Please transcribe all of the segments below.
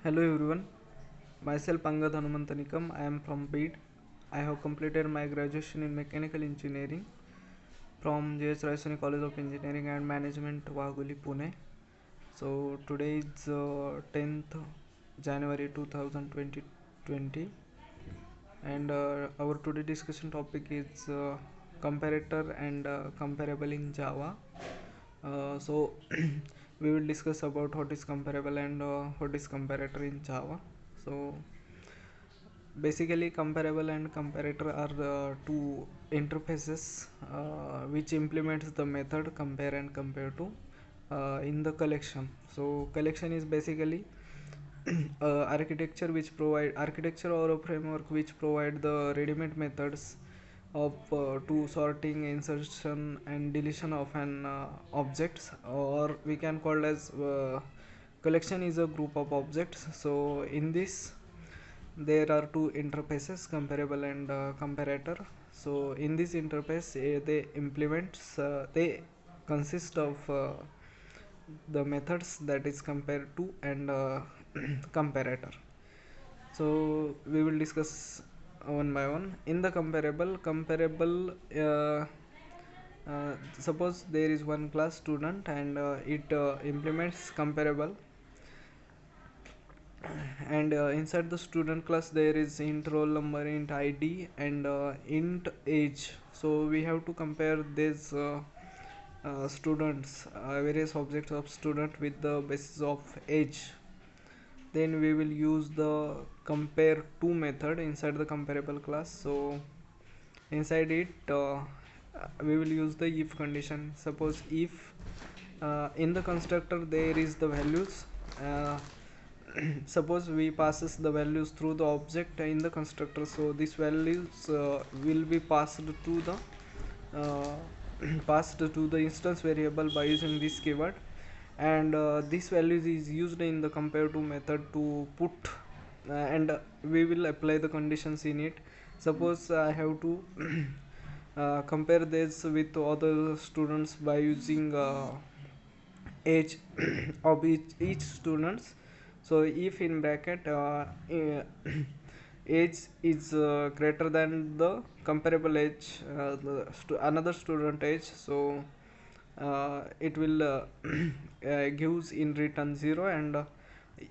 Hello everyone, myself Angad Hanumantanikam. I am from BEAD. I have completed my graduation in mechanical engineering from J.S. Raisoni College of Engineering and Management, Waguli, Pune. So today is 10th January 2020, and our today discussion topic is comparator and comparable in Java. So we will discuss about what is comparable and what is comparator in Java. So basically comparable and comparator are the two interfaces which implements the method compare and compare to in the collection. So collection is basically architecture or a framework which provide the ready-made methods of to sorting, insertion and deletion of an objects, or we can call as collection is a group of objects. So in this there are two interfaces, comparable and comparator. So in this interface they consist of the methods that is compared to and comparator. So we will discuss one by one. In the comparable suppose there is one class student and it implements comparable, and inside the student class there is int roll number, int id and int age. So we have to compare these students, various objects of student with the basis of age. Then we will use the compare to method inside the comparable class. So inside it we will use the if condition. Suppose if in the constructor there is the values, suppose we passes the values through the object in the constructor. So these values will be passed to the uh, passed to the instance variable by using this keyword, and this values is used in the compare to method to put and we will apply the conditions in it. Suppose I have to compare this with other students by using age of each students. So if in bracket age is greater than the comparable age, another student age, so it will gives in return 0, and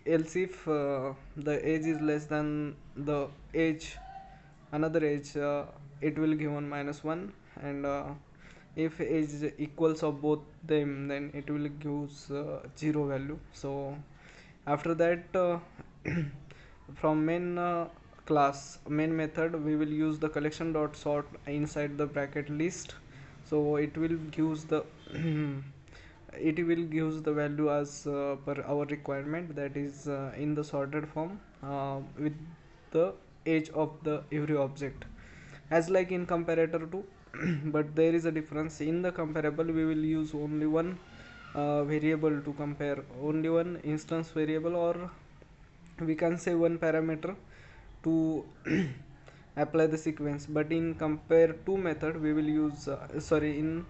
else if the age is less than the age, another age, it will give on -1, and if age equals of both them then it will gives 0 value. So after that from main method we will use the collection dot sort inside the bracket list. So it will gives the it will gives the value as per our requirement, that is in the sorted form with the age of the every object, as like in comparator too. But there is a difference. In the comparable we will use only one variable to compare, only one instance variable, or we can say one parameter to apply the sequence. But in compare to method we will use in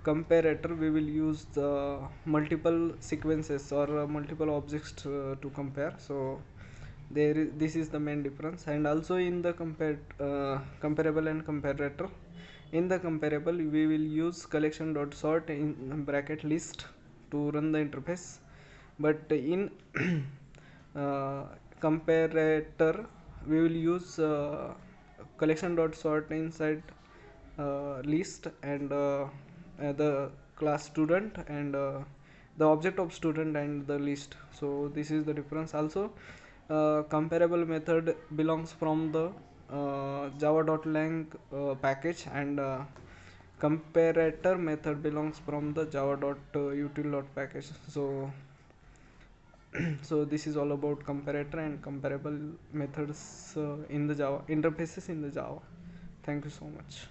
comparator we will use the multiple sequences or multiple objects to compare. So this is the main difference. And also in the comparable and comparator, in the comparable we will use collection dot sort in bracket list to run the interface, but in uh, comparator we will use collection dot sort inside list and the class student and the object of student and the list. So this is the difference. Also comparable method belongs from the java.lang package, and comparator method belongs from the java.util.package. So so this is all about comparator and comparable methods in the Java interfaces in the Java. Thank you so much.